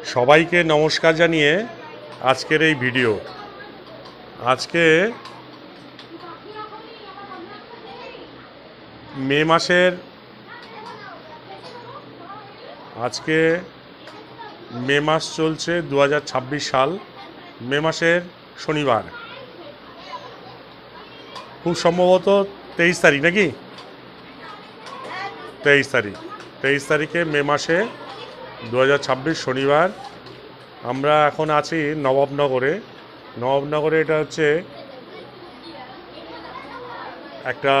সবাইকে নমস্কার জানিয়ে আজকের এই ভিডিও। আজকে মে মাসের মে মাস চলছে 2026 সাল, মে মাসের শনিবার, খুব সম্ভবত 23 তারিখ নাকি 23 তারিখে মে মাসে 2026 শনিবার। আমরা এখন আছি নবাবনগরে। এটা হচ্ছে একটা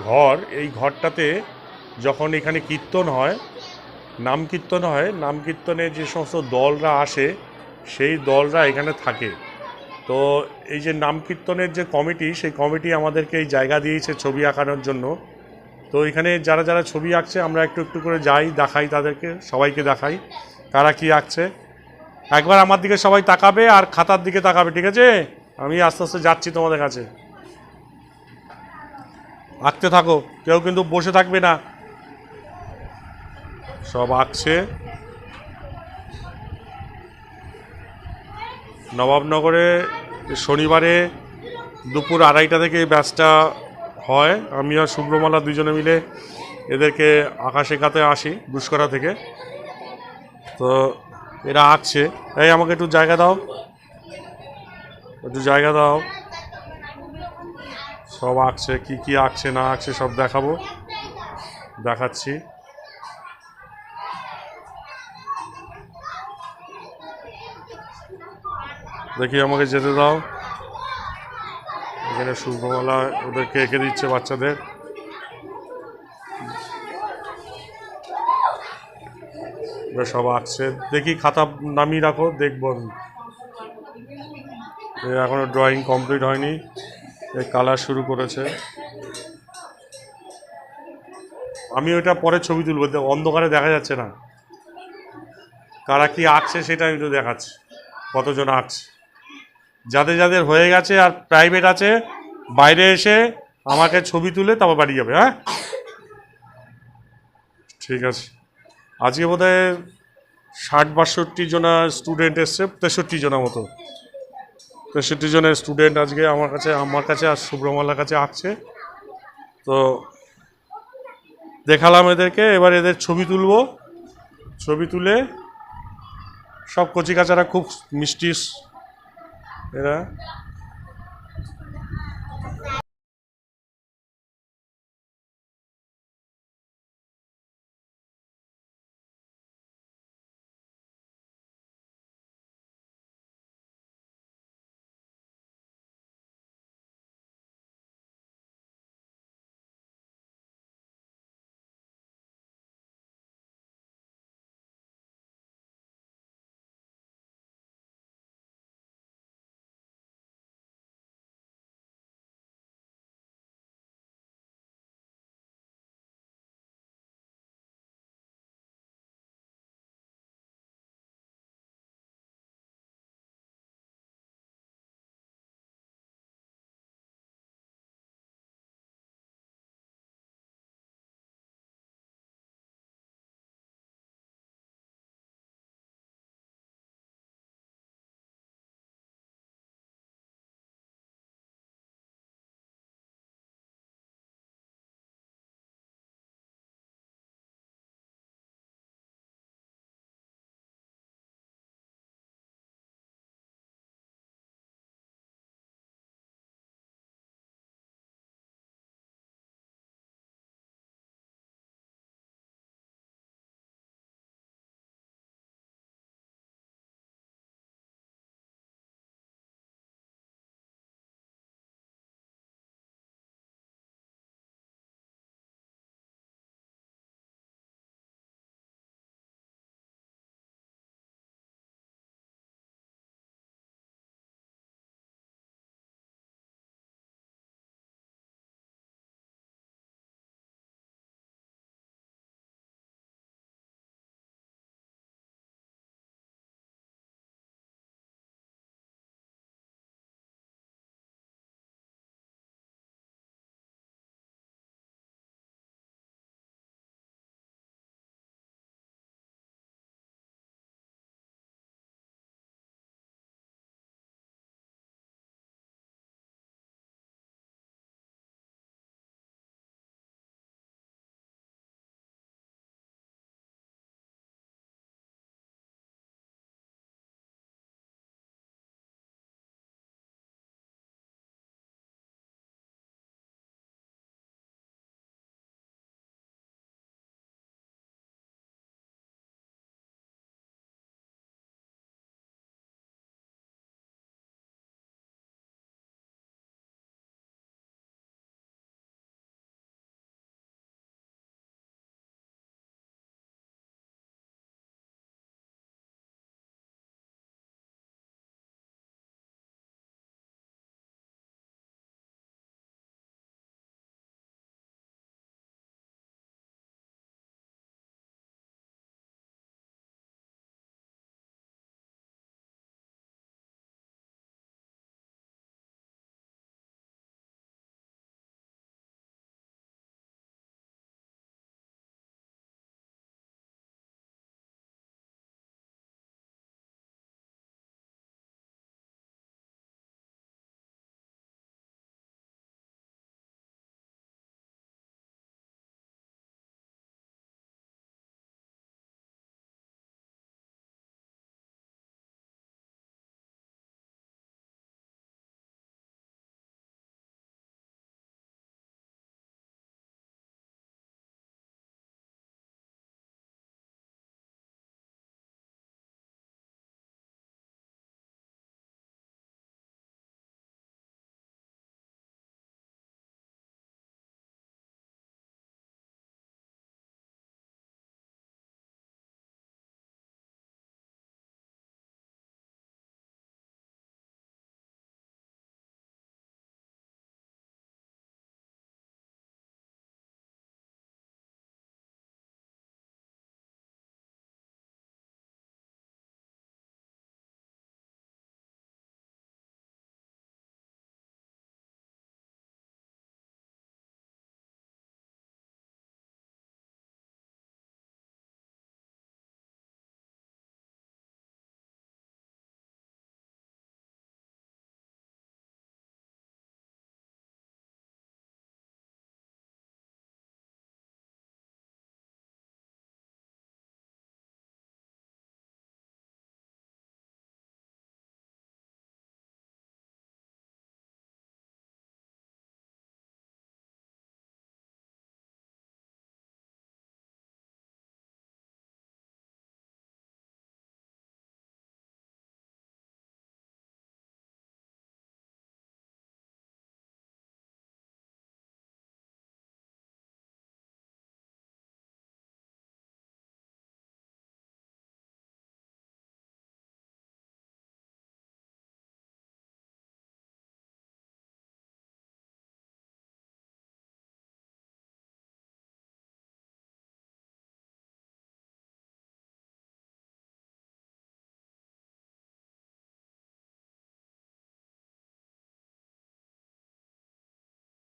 ঘর। এই ঘরটাতে যখন এখানে কীর্তন হয়, নাম কীর্তনে যে সমস্ত দলরা আসে সেই দলরা এখানে থাকে। তো এই যে নাম কীর্তনের যে কমিটি, সেই কমিটি আমাদেরকে এই জায়গা দিয়েছে ছবি আঁকানোর জন্য। তো এখানে যারা যারা ছবি আঁকছে আমরা একটু একটু করে যাই, দেখাই, তাদেরকে সবাইকে দেখাই কারা কি আঁকছে। একবার আমার দিকে সবাই তাকাবে আর খাতার দিকে তাকাবে, ঠিক আছে? আমি আস্তে আস্তে যাচ্ছি তোমাদের কাছে, আঁকতে থাকো, কেউ কিন্তু বসে থাকবে না, সব আঁকছে। নবাবনগরে শনিবারে দুপুর 2:30 থেকে ব্যাচটা হয়। আমি আর শুভ্রমালা দুজনে মিলে এদেরকে আঁকা শেখাতে আসি গুসকরা থেকে। তো এরা আঁকছে। এই আমাকে একটু জায়গা দাও, সব আঁকছে। কি কি আঁকছে না আঁকছে সব দেখাচ্ছি। দেখি, আমাকে যেতে দাও। এখানে শুভ্রমালা ওদেরকে এঁকে দিচ্ছে, বাচ্চাদের। সব আঁকছে। দেখি, খাতা নামিয়ে রাখো, দেখবো আমি। এখনো ড্রয়িং কমপ্লিট হয়নি, এই কালার শুরু করেছে। আমি ওইটা পরে ছবি তুলবো, অন্ধকারে দেখা যাচ্ছে না কারা কি আঁকছে, সেটা আমি তো দেখাচ্ছি কতজন আঁকছে। যাদের যাদের হয়ে গেছে আর প্রাইভেট আছে, বাইরে এসে আমাকে ছবি তুলে তারপর বাড়ি যাবে। হ্যাঁ, ঠিক আছে। আজকে বোধহয় 60-62 জন স্টুডেন্ট এসছে, 63 জনের মতো। 63 জনের স্টুডেন্ট আজকে আমার কাছে আর শুভ্রমালার কাছে আঁকছে। তো দেখালাম এদেরকে, এবার এদের ছবি তুলবো। ছবি তুলে সব কচিকাচারা খুব মিষ্টি এরা।